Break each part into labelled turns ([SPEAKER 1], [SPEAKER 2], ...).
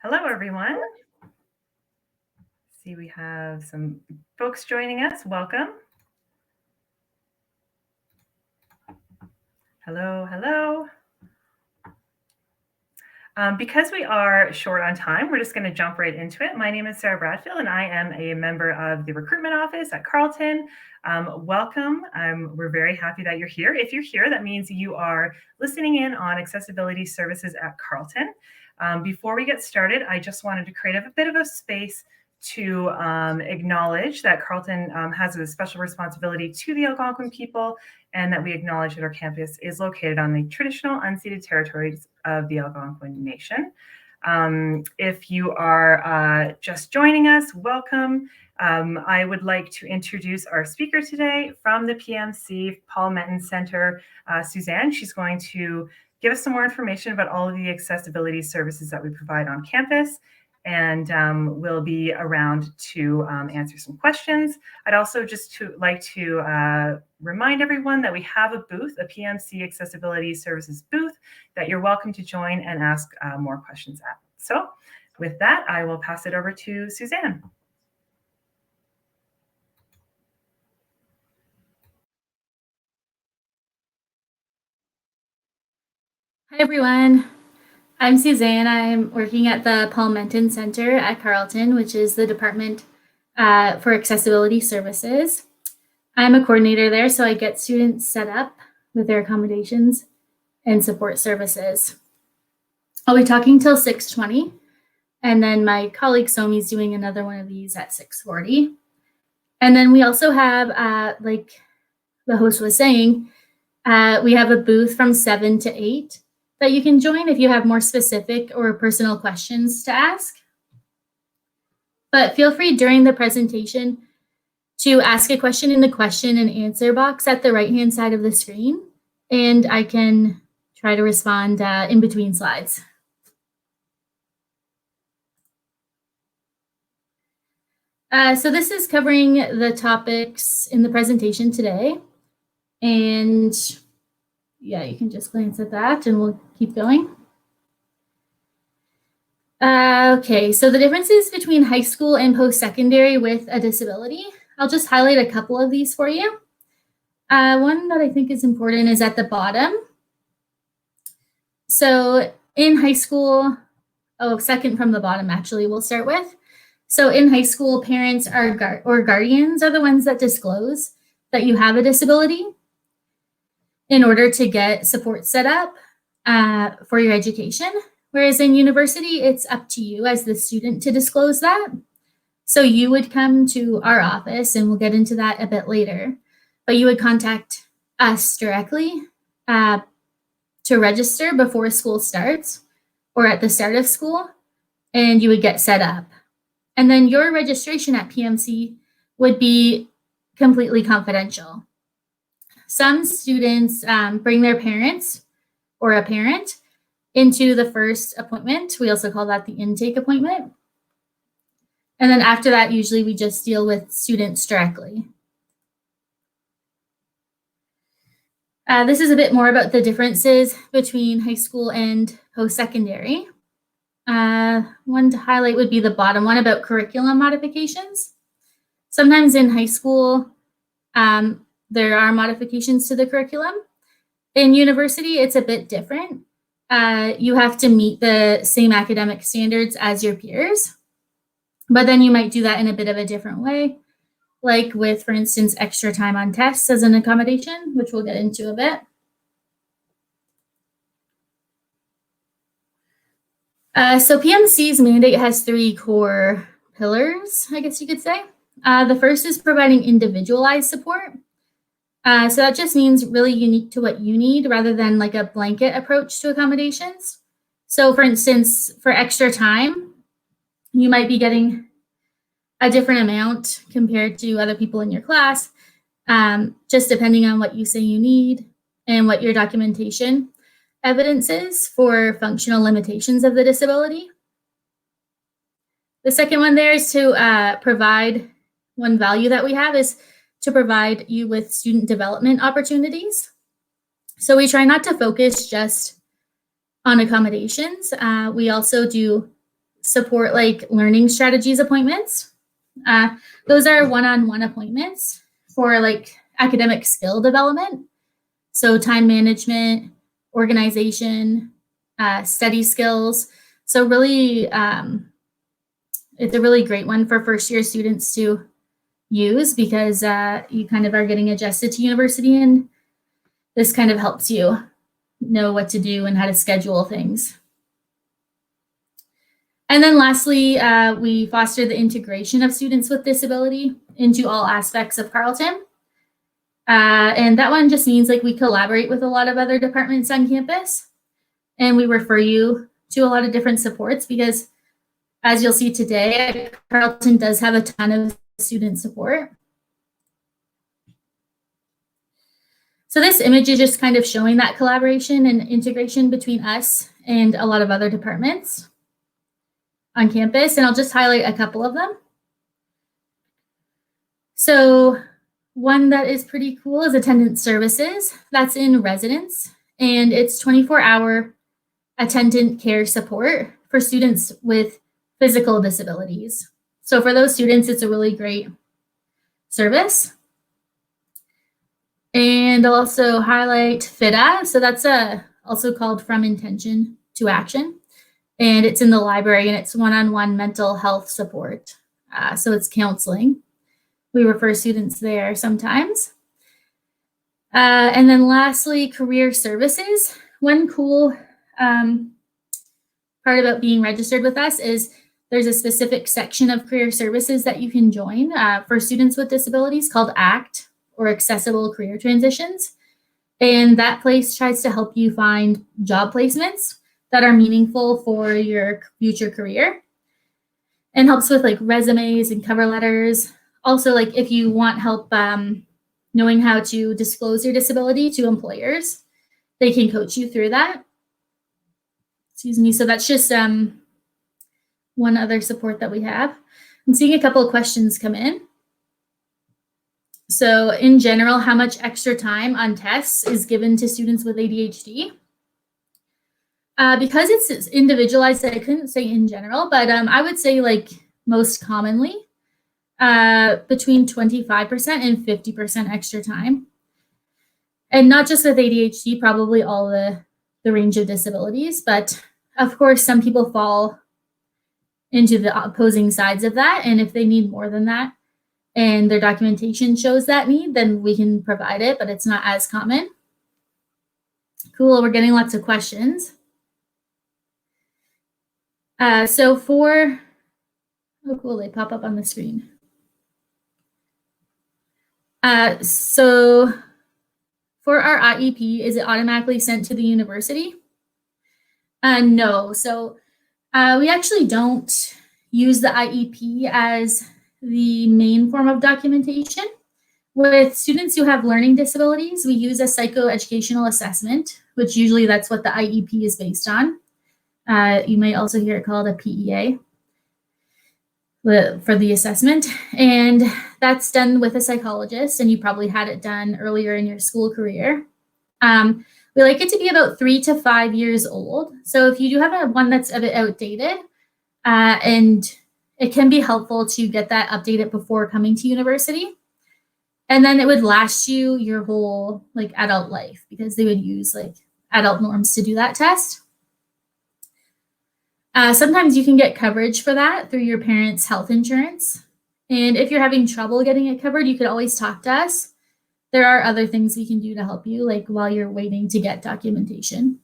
[SPEAKER 1] Hello, everyone. See, we have some folks joining us. Welcome. Hello, hello. Because we are short on time, we're just going to jump right into it. My name is Sarah Bradfield, and I am a member of the recruitment office at Carleton. Welcome. We're very happy that you're here. If you're here, that means you are listening in on accessibility services at Carleton. Before we get started, I just wanted to create a bit of a space to acknowledge that Carleton has a special responsibility to the Algonquin people, and that we acknowledge that our campus is located on the traditional unceded territories of the Algonquin Nation. If you are just joining us, welcome. I would like to introduce our speaker today from the PMC Paul Menton Center, Suzanne. She's going to give us some more information about all of the accessibility services that we provide on campus, and we'll be around to answer some questions. I'd also just like to remind everyone that we have a booth, a PMC Accessibility Services booth, that you're welcome to join and ask more questions at. So with that, I will pass it over to Suzanne.
[SPEAKER 2] Hi, everyone. I'm Suzanne. I'm working at the Paul Menton Center at Carleton, which is the Department for Accessibility Services. I'm a coordinator there, so I get students set up with their accommodations and support services. I'll be talking till 6:20, and then my colleague Somi is doing another one of these at 6:40. And then we also have, like the host was saying, we have a booth from 7 to 8 that you can join if you have more specific or personal questions to ask. But feel free during the presentation to ask a question in the question and answer box at the right-hand side of the screen, and I can try to respond in between slides. So this is covering the topics in the presentation today, and yeah, you can just glance at that and we'll keep going. Okay, so the differences between high school and post-secondary with a disability. I'll just highlight a couple of these for you. One that I think is important is at the bottom. So in high school, second from the bottom actually, we'll start with. So in high school, parents or guardians are the ones that disclose that you have a disability in order to get support set up for your education. Whereas in university, it's up to you as the student to disclose that. So you would come to our office, and we'll get into that a bit later, but you would contact us directly to register before school starts or at the start of school, and you would get set up. And then your registration at PMC would be completely confidential. Some students bring their parents or a parent into the first appointment. We also call that the intake appointment. And then after that, usually we just deal with students directly. This is a bit more about the differences between high school and post-secondary. One to highlight would be the bottom one about curriculum modifications. Sometimes in high school, there are modifications to the curriculum. In university, it's a bit different. You have to meet the same academic standards as your peers, but then you might do that in a bit of a different way, like with, for instance, extra time on tests as an accommodation, which we'll get into a bit. So PMC's mandate has 3 core pillars, I guess you could say. The first is providing individualized support. So that just means really unique to what you need rather than like a blanket approach to accommodations. So for instance, for extra time, you might be getting a different amount compared to other people in your class, just depending on what you say you need and what your documentation evidence is for functional limitations of the disability. The second one there is to provide, one value that we have is to provide you with student development opportunities. So we try not to focus just on accommodations. We also do support like learning strategies appointments. Those are one-on-one appointments for like academic skill development. So time management, organization, study skills. So really, it's a really great one for first year students to use because you kind of are getting adjusted to university, and this kind of helps you know what to do and how to schedule things. And then lastly, we foster the integration of students with disability into all aspects of Carleton. And that one just means like we collaborate with a lot of other departments on campus, and we refer you to a lot of different supports because, as you'll see today, Carleton does have a ton of student support. So this image is just kind of showing that collaboration and integration between us and a lot of other departments on campus, and I'll just highlight a couple of them. So one that is pretty cool is attendance services. That's in residence, and it's 24-hour attendant care support for students with physical disabilities. So for those students, it's a really great service. And I'll also highlight FIDA. So that's also called From Intention to Action. And it's in the library, and it's one-on-one mental health support. So it's counseling. We refer students there sometimes. And then lastly, career services. One cool part about being registered with us is there's a specific section of career services that you can join for students with disabilities called ACT, or Accessible Career Transitions. And that place tries to help you find job placements that are meaningful for your future career, and helps with like resumes and cover letters. Also, like if you want help knowing how to disclose your disability to employers, they can coach you through that. Excuse me. So that's just one other support that we have. I'm seeing a couple of questions come in. So in general, how much extra time on tests is given to students with ADHD? Because it's individualized, I couldn't say in general, but I would say like most commonly between 25% and 50% extra time. And not just with ADHD, probably all the range of disabilities, but of course, some people fall into the opposing sides of that. And if they need more than that, and their documentation shows that need, then we can provide it, but it's not as common. Cool, we're getting lots of questions. So for, oh cool, they pop up on the screen. So for our IEP, is it automatically sent to the university? No, so we actually don't use the IEP as the main form of documentation. With students who have learning disabilities, we use a psychoeducational assessment, which usually that's what the IEP is based on. You might also hear it called a PEA for the assessment. And that's done with a psychologist, and you probably had it done earlier in your school career. We like it to be about 3 to 5 years old. So if you do have one that's a bit outdated, and it can be helpful to get that updated before coming to university. And then it would last you your whole like adult life, because they would use like adult norms to do that test. Sometimes you can get coverage for that through your parents' health insurance. And if you're having trouble getting it covered, you could always talk to us. There are other things we can do to help you, like while you're waiting to get documentation.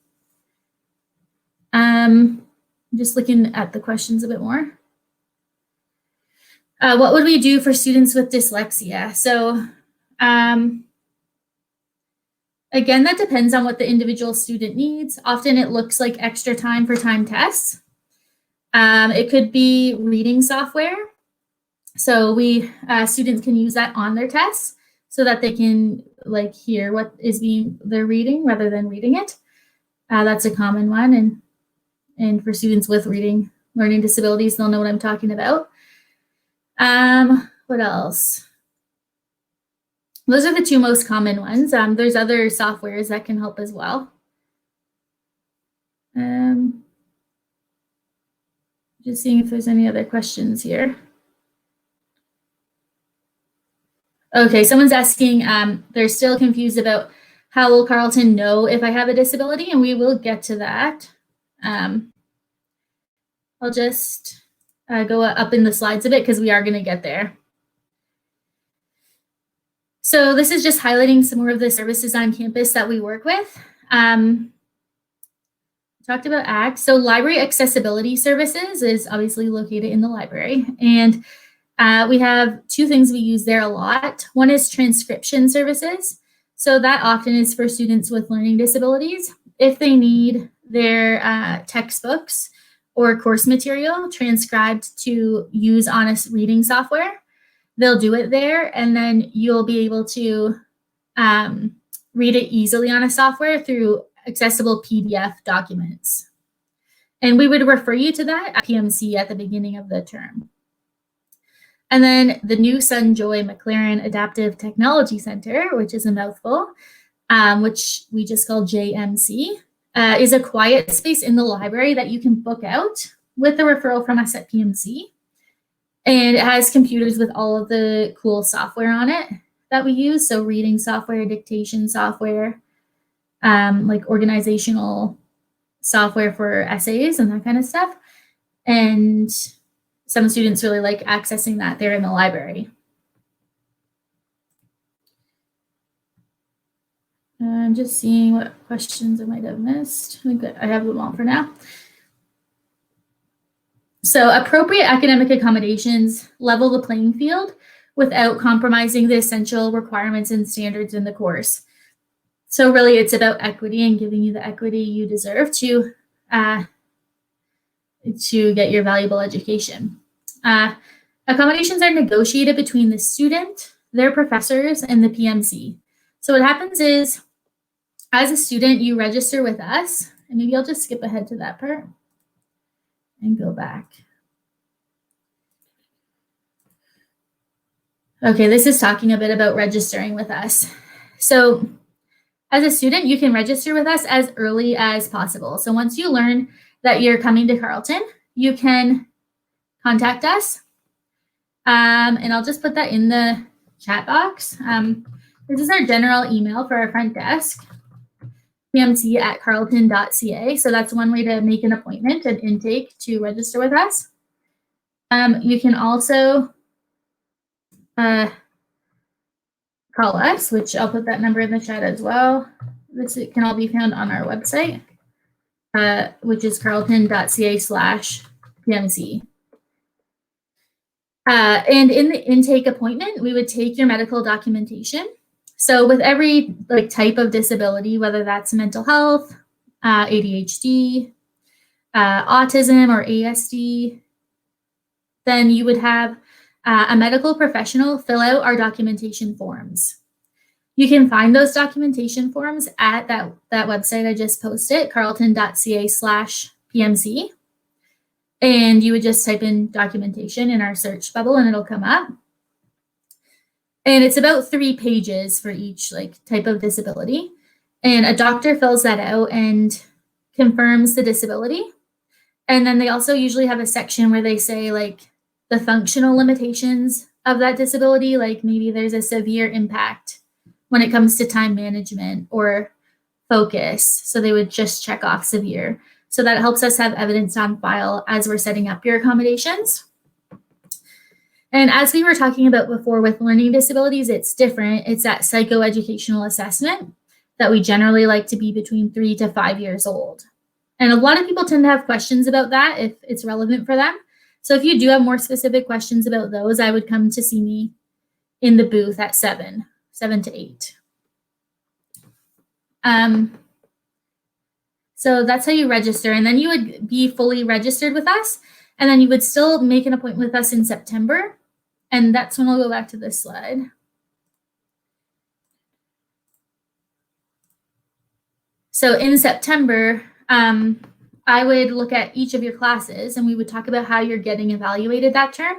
[SPEAKER 2] Just looking at the questions a bit more. What would we do for students with dyslexia? So again, that depends on what the individual student needs. Often it looks like extra time for time tests. It could be reading software. So students can use that on their tests so that they can like hear what is they're reading rather than reading it. That's a common one. And for students with learning disabilities, they'll know what I'm talking about. What else? Those are the two most common ones. There's other softwares that can help as well. Just seeing if there's any other questions here. Okay, someone's asking, they're still confused about how will Carleton know if I have a disability, and we will get to that. I'll just go up in the slides a bit because we are going to get there. So this is just highlighting some more of the services on campus that we work with. Talked about ACT. So library accessibility services is obviously located in the library. And we have two things we use there a lot. One is transcription services. So that often is for students with learning disabilities. If they need their textbooks or course material transcribed to use on a reading software, they'll do it there, and then you'll be able to read it easily on a software through accessible PDF documents. And we would refer you to that at PMC at the beginning of the term. And then the new Sunjoy McLaren Adaptive Technology Center, which is a mouthful, which we just call JMC, is a quiet space in the library that you can book out with a referral from us at PMC. And it has computers with all of the cool software on it that we use. So reading software, dictation software, like organizational software for essays and that kind of stuff. And some students really like accessing that there in the library. I'm just seeing what questions I might have missed. I think I have them all for now. So appropriate academic accommodations level the playing field without compromising the essential requirements and standards in the course. So really it's about equity and giving you the equity you deserve to get your valuable education. Accommodations are negotiated between the student, their professors, and the PMC. So what happens is, as a student, you register with us, and maybe I'll just skip ahead to that part and go back. Okay, this is talking a bit about registering with us. So as a student, you can register with us as early as possible. So once you learn that you're coming to Carleton, you can contact us. And I'll just put that in the chat box. This is our general email for our front desk, pmc@carleton.ca. So that's one way to make an appointment, an intake to register with us. You can also call us, which I'll put that number in the chat as well. This can all be found on our website, which is carleton.ca/PMC. And in the intake appointment, we would take your medical documentation. So with every type of disability, whether that's mental health, ADHD, autism, or ASD, then you would have a medical professional fill out our documentation forms. You can find those documentation forms at that website I just posted, carleton.ca/PMC. And you would just type in documentation in our search bubble and it'll come up. And it's about 3 pages for each type of disability. And a doctor fills that out and confirms the disability. And then they also usually have a section where they say the functional limitations of that disability, maybe there's a severe impact when it comes to time management or focus. So they would just check off severe. So that helps us have evidence on file as we're setting up your accommodations. And as we were talking about before with learning disabilities, it's different. It's that psychoeducational assessment that we generally like to be between 3 to 5 years old. And a lot of people tend to have questions about that if it's relevant for them. So if you do have more specific questions about those, I would come to see me in the booth at 7 to 8. So that's how you register. And then you would be fully registered with us. And then you would still make an appointment with us in September. And that's when I'll go back to this slide. So in September, I would look at each of your classes and we would talk about how you're getting evaluated that term.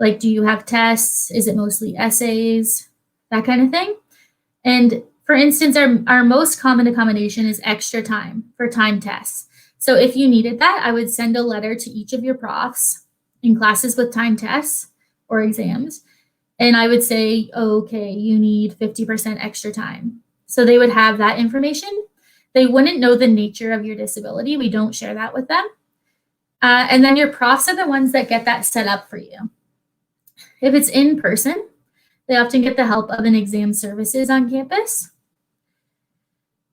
[SPEAKER 2] Do you have tests? Is it mostly essays? That kind of thing. And for instance, our most common accommodation is extra time for time tests. So if you needed that, I would send a letter to each of your profs in classes with time tests or exams. And I would say, okay, you need 50% extra time. So they would have that information. They wouldn't know the nature of your disability. We don't share that with them. And then your profs are the ones that get that set up for you. If it's in person, they often get the help of an exam services on campus.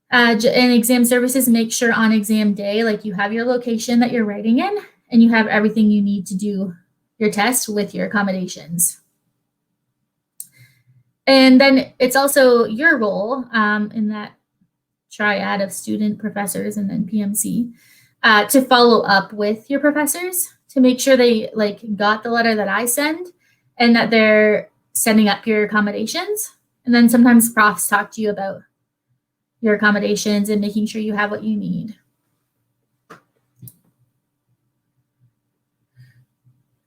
[SPEAKER 2] And exam services make sure on exam day, like you have your location that you're writing in and you have everything you need to do your test with your accommodations. And then it's also your role in that triad of student, professors, and then PMC to follow up with your professors to make sure they got the letter that I send and that they're setting up your accommodations. And then sometimes profs talk to you about your accommodations and making sure you have what you need.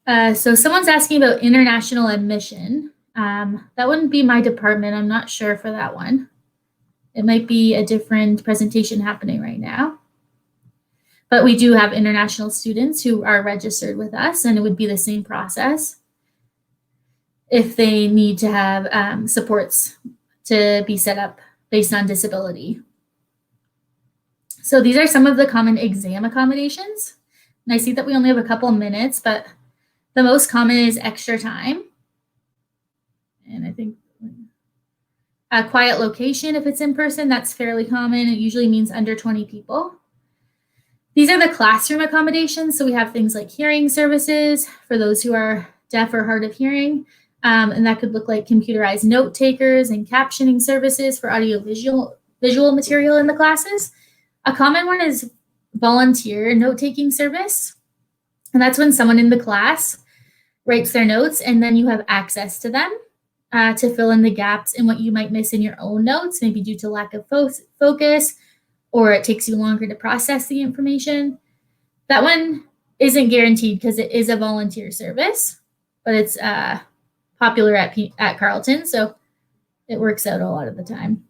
[SPEAKER 2] So someone's asking about international admission. That wouldn't be my department. I'm not sure for that one. It might be a different presentation happening right now. But we do have international students who are registered with us, and it would be the same process if they need to have supports to be set up based on disability. So these are some of the common exam accommodations. And I see that we only have a couple minutes, but the most common is extra time. And I think a quiet location, if it's in person, that's fairly common. It usually means under 20 people. These are the classroom accommodations. So we have things like hearing services for those who are deaf or hard of hearing. And that could look like computerized note takers and captioning services for audio-visual material in the classes. A common one is volunteer note-taking service. And that's when someone in the class writes their notes and then you have access to them to fill in the gaps in what you might miss in your own notes, maybe due to lack of focus, or it takes you longer to process the information. That one isn't guaranteed because it is a volunteer service, but it's popular at Carleton, so it works out a lot of the time.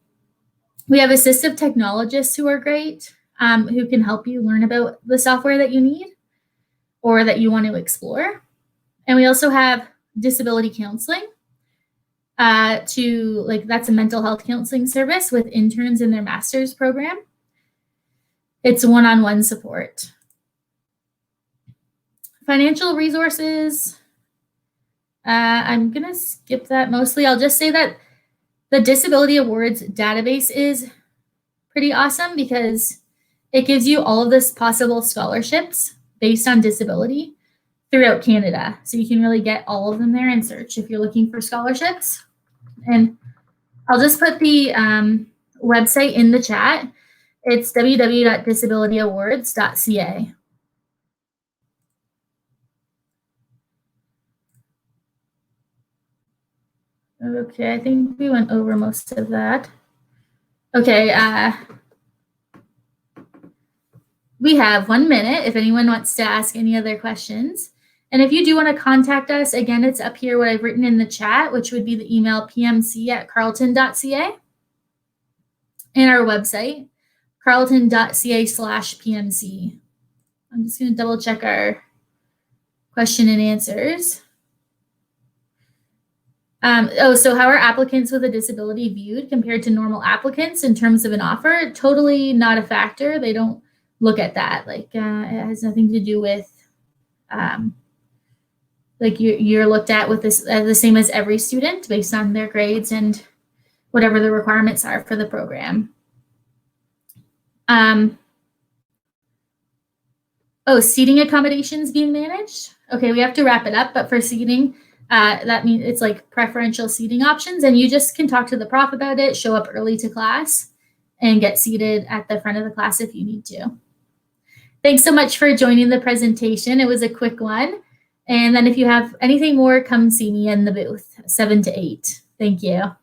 [SPEAKER 2] We have assistive technologists who are great, who can help you learn about the software that you need or that you want to explore. And we also have disability counseling. That's a mental health counseling service with interns in their master's program. It's one-on-one support. Financial resources. I'm going to skip that mostly. I'll just say that the Disability Awards database is pretty awesome because it gives you all of this possible scholarships based on disability throughout Canada. So you can really get all of them there and search if you're looking for scholarships. And I'll just put the website in the chat. It's www.disabilityawards.ca. Okay, I think we went over most of that. Okay, we have 1 minute if anyone wants to ask any other questions. And if you do want to contact us, again, it's up here what I've written in the chat, which would be the email pmc@carleton.ca and our website, carleton.ca/pmc. I'm just going to double check our question and answers. So how are applicants with a disability viewed compared to normal applicants in terms of an offer? Totally not a factor. They don't look at that. It has nothing to do with, you're looked at with this the same as every student based on their grades and whatever the requirements are for the program. Seating accommodations being managed. Okay, we have to wrap it up, but for seating, that means it's like preferential seating options, and you just can talk to the prof about it, show up early to class, and get seated at the front of the class if you need to. Thanks so much for joining the presentation. It was a quick one. And then if you have anything more, come see me in the booth, 7 to 8. Thank you.